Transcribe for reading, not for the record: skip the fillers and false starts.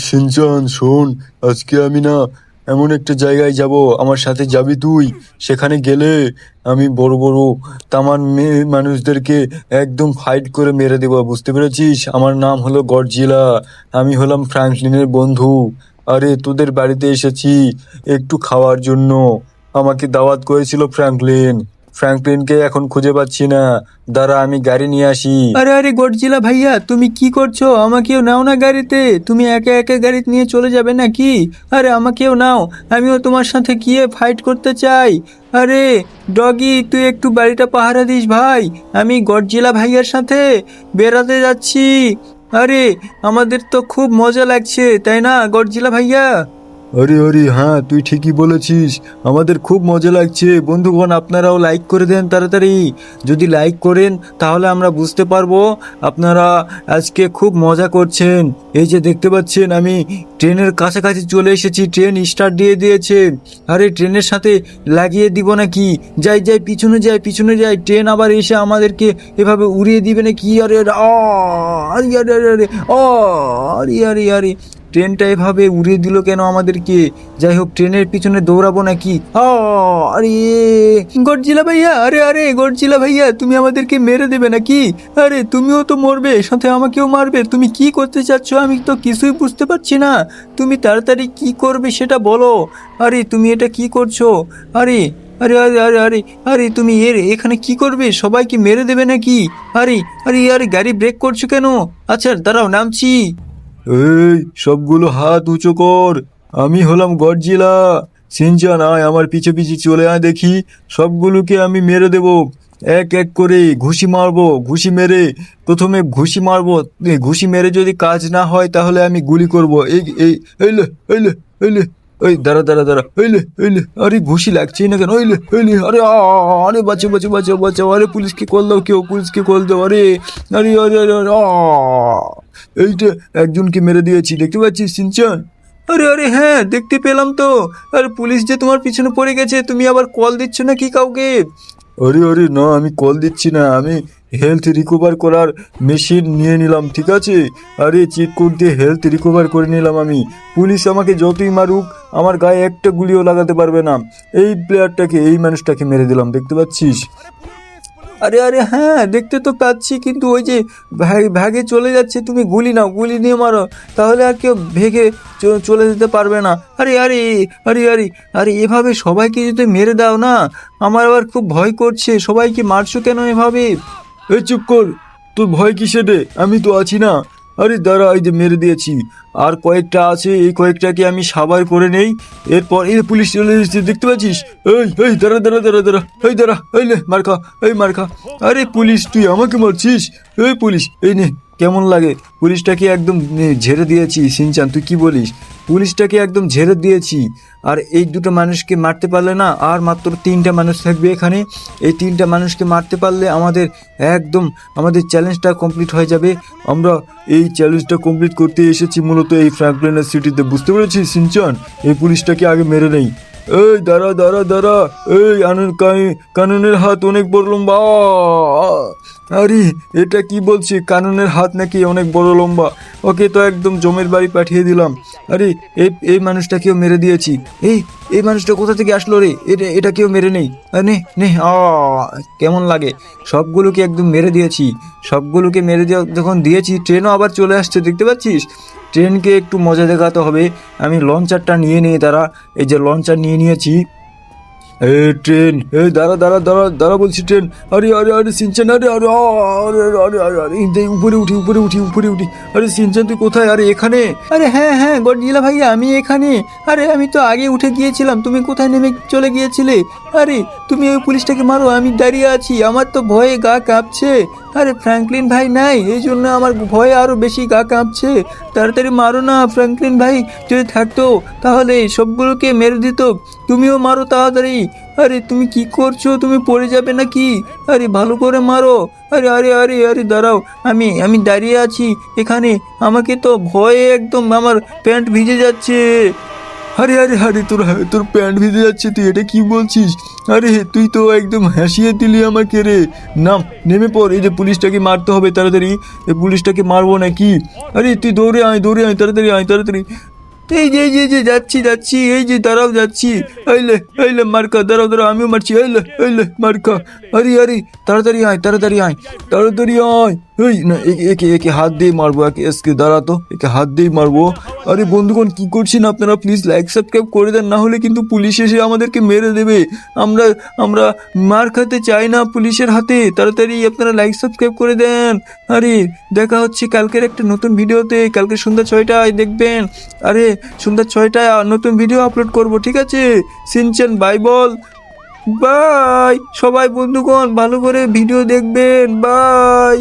Shinchan শোন, আজকে আমি না এমন একটা জায়গায় যাব, আমার সাথে যাবি তুই? সেখানে গেলে আমি বড় বড় তামান মেয়ে মানুষদেরকে একদম ফাইট করে মেরে দেবো, বুঝতে পেরেছিস? আমার নাম হলো গডজিলা। আমি হলাম ফ্র্যাঙ্কলিনের বন্ধু। আরে তোদের বাড়িতে এসেছি একটু খাওয়ার জন্য। আমাকে দাওয়াত করেছিল ফ্র্যাঙ্কলিন। ফ্র্যাঙ্কলিনকে এখন খুঁজে পাচ্ছি না। দাঁড়া, আমি গাড়ি নিয়ে আসি। আরে আরে গডজিলা ভাইয়া, তুমি কি করছো? আমাকেও নাও না গাড়িতে। তুমি একা একা গাড়ি নিয়ে চলে যাবে নাকি? আরে আমাকেও নাও, আমিও তোমার সাথে গিয়ে ফাইট করতে চাই। আরে ডগি, তুই একটু বাড়িটা পাহারা দিস ভাই। আমি গডজিলা ভাইয়ার সাথে বেড়াতে যাচ্ছি। আরে আমাদের তো খুব মজা লাগছে, তাই না গডজিলা ভাইয়া? আরে আরে হ্যাঁ, তুই ঠিকই বলেছিস, আমাদের খুব মজা লাগছে। বন্ধুগণ, আপনারাও লাইক করে দেন তাড়াতাড়ি। যদি লাইক করেন তাহলে আমরা বুঝতে পারবো আপনারা আজকে খুব মজা করছেন। এই যে দেখতে পাচ্ছেন, আমি ট্রেনের কাছাকাছি চলে এসেছি। ট্রেন স্টার্ট দিয়ে দিয়েছে। আরে ট্রেনের সাথে লাগিয়ে দিব নাকি? যাই যাই, পিছনে যাই পিছনে যাই। ট্রেন আবার এসে আমাদেরকে এভাবে উড়িয়ে দিবে নাকি? আরে আরে আরে আরে আরে আরে আরে আরে আরে, ট্রেনটা এভাবে উড়িয়ে দিল কেন আমাদেরকে? যাই হোক, ট্রেনের পিছনে দৌড়াবো নাকি? আরে গডজিলা ভাইয়া, আরে আরে গডজিলা ভাইয়া, তুমি আমাদেরকে মেরে দেবে নাকি? আরে তুমিও তো মরবে, সাথে আমাকেও মারবে। তুমি কি করতে চাচ্ছ আমি তো কিছুই বুঝতে পারছি না। তুমি তাড়াতাড়ি কি করবে সেটা বলো। আরে তুমি এটা কি করছো? আরে আরে আরে আরে আরে আরে, তুমি এখানে কি করবে? সবাইকে মেরে দেবে নাকি? আরে আরে আরে, গাড়ি ব্রেক করছো কেন? আচ্ছা দাঁড়াও, নামছি। এই সবগুলো হাত উঁচু কর। আমি হলাম গডজিলা। সিনচান আয়, আমার পিছে পিছে চলে আয়, দেখি সবগুলোকে আমি মেরে দেব। এক এক করে ঘুষি মারবো। ঘুষি মেরে প্রথমে ঘুষি মারবো। ঘুষি মেরে যদি কাজ না হয় তাহলে আমি গুলি করব। এই এই এইলে এইলে এইলে, ওই দাঁড়া দাঁড়া দাঁড়া, এইলে এইলে। আরে ঘুষি লাগছেই না কেন? এইলে এইলে, আরে আরে বাঁচো বাঁচো বাঁচো বাঁচো। আরে পুলিশকে কল দাও, কেউ পুলিশকে কল দাও। আরে আরে আরে আরে আরে, এইটা একজনকে মেরে দিয়েছি, দেখতে পাচ্ছিস সিনচান? আরে আরে হ্যাঁ, দেখতে পেলাম তো। আরে পুলিশ যে তোমার পিছনে পড়ে গেছে, তুমি আবার কল দিচ্ছ না কি কাউকে? আরে আরে না, আমি কল দিচ্ছি না, আমি হেলথ রিকভার করার মেশিন নিয়ে নিলাম, ঠিক আছে? আরে চিট কোড দিয়ে হেলথ রিকভার করে নিলাম আমি। পুলিশ আমাকে যতই মারুক, আমার গায়ে একটা গুলিও লাগাতে পারবে না। এই প্লেয়ারটাকে, এই মানুষটাকে মেরে দিলাম, দেখতে পাচ্ছিস? আরে আরে হ্যাঁ, দেখতে তো পাচ্ছি, কিন্তু ওই যে ভাগে চলে যাচ্ছে। তুমি গুলি নাও, গুলি নিয়ে মারো, তাহলে আর কেউ ভেগে চলে যেতে পারবে না। আরে আরে আরে আরে আরে, এভাবে সবাইকে যদি মেরে দাও না, আমার আবার খুব ভয় করছে। সবাইকে মারছো কেন এভাবে? এই চুপ কর, তোর ভয় কিসে রে? আমি তো আছি না। আরে দাঁড়া, এই যে মেরে দিয়েছি। আর কয়েকটা আছে, এই কয়েকটাকে আমি সাবার করে নেই। এরপর এই পুলিশ চলে এসেছে, দেখতে পাচ্ছিস? এই এই দাঁড়া দাঁড়া দাঁড়া দাঁড়া, এই দাঁড়া, এই লে মার খা, এই মার খা। আরে পুলিশ, তুই আমাকে মারছিস? এই পুলিশ, এই নে। কেমন লাগে? পুলিশটাকে একদম ঝেড়ে দিয়েছি। সিনচান তুই কি বলিস? পুলিশটাকে একদম ঝেড়ে দিয়েছি। আর এই দুটো মানুষকে মারতে পারলে না, আর মাত্র 3টা মানুষ থাকবে এখানে। এই 3টা মানুষকে মারতে পারলে আমাদের একদম আমাদের চ্যালেঞ্জটা কমপ্লিট হয়ে যাবে। আমরা এই চ্যালেঞ্জটা কমপ্লিট করতে এসেছি মূলত এই ফ্র্যাঙ্কলিনের সিটিতে, বুঝতে পেরেছিস সিনচান? এই পুলিশটাকে আগে মেরে নেই। এই দাঁড়া দাঁড়া দাঁড়া, এই কানুনের হাত অনেক বড় লম্বা। আরে এটা কি বলছি? কানুনের হাত নাকি অনেক বড় লম্বা? ওকে তো একদম জমের বাড়ি পাঠিয়ে দিলাম। আরে এই মানুষটাকেও মেরে দিয়েছি। এই মানুষটা কোথা থেকে আসলো রে? এটাকেও মেরে নেই। নে নে, কেমন লাগে? সবগুলোকে একদম মেরে দিয়েছি। সবগুলোকে মেরে দেওয়া যখন দিয়েছি, ট্রেনও আবার চলে আসছে, দেখতে পাচ্ছিস? ট্রেনকে একটু মজা দেখাতে হবে। আমি লঞ্চারটা নিয়ে নিই, দাঁড়া। এই যে লঞ্চার নিয়ে নিয়েছি। এ ট্রেন, এই দাঁড়া দাঁড়া দাঁড়া দাঁড়া বলছি, ট্রেন। আরে আরে আরে সিনচান, আরে আরে আরে আরে আরে আরে, উপরে উঠি উপরে উঠি উপরে উঠি। আরে সিনচান তুই কোথায়? আরে এখানে। আরে হ্যাঁ হ্যাঁ গডজিলা ভাইয়া, আমি এখানে। আরে আমি তো আগে উঠে গিয়েছিলাম, তুমি কোথায় নেমে চলে গিয়েছিলে? আরে তুমি ওই পুলিশটাকে মারো, আমি দাঁড়িয়ে আছি। আমার তো ভয়ে গা কাঁপছে। আরে ফ্র্যাঙ্কলিন ভাই নাই, এই জন্য আমার ভয়ে আরো বেশি গা কাঁপছে। তাড়াতাড়ি মারো না, ফ্র্যাঙ্কলিন ভাই যদি থাকতো তাহলে সবগুলোকে মেরে দিত। তুমিও মারো তাড়াতাড়ি। আরে তুমি কি করছো? তুমি পড়ে যাবে নাকি? আরে ভালো করে মারো। আরে আরে আরে আরে দাঁড়াও, আমি দাঁড়িয়ে আছি এখানে। আমাকে তো ভয়ে একদম আমার প্যান্ট ভিজে যাচ্ছে। আরে আরে আরে তোর তোর প্যান্ট ভিজে যাচ্ছে, তুই এটা কি বলছিস? আরে তুই তো একদম হাসিয়ে দিলি আমাকে রে। নাম, নেমে পড়, এই যে পুলিশটাকে মারতে হবে তাড়াতাড়ি, এই পুলিশটাকে মারবো নাকি? আরে তুই দৌড়ে আয় তাড়াতাড়ি আয় তাড়াতাড়ি। এই যে যাচ্ছি যাচ্ছি, এই যে দাঁড়াও যাচ্ছি। এইলে মার্কা, দাঁড়াও দাঁড়াও, আমিও মারছি, এইলে মার্কা। আরে আরে তাড়াতাড়ি আয় তাড়াতাড়ি আয় তাড়াতাড়ি আয়। এই না, একে একে হাত দিয়ে মারবো, একে এসকে দাঁড়া তো, একে হাত দিয়েই মারবো। আরে বন্ধুগণ কি করছেন আপনারা? প্লিজ লাইক সাবস্ক্রাইব করে দেন, না হলে কিন্তু পুলিশ এসে আমাদেরকে মেরে দেবে। আমরা আমরা মার খেতে চাই না পুলিশের হাতে। তাড়াতাড়ি আপনারা লাইক সাবস্ক্রাইব করে দেন। আরে দেখা হচ্ছে কালকের একটা নতুন ভিডিওতে, কালকে সন্ধ্যা 6টায় দেখবেন। আরে সন্ধ্যা 6টায় নতুন ভিডিও আপলোড করব, ঠিক আছে? Shinchan by ball. বাই সবাই বন্ধুগণ, ভালো করে ভিডিও দেখবেন, বাই।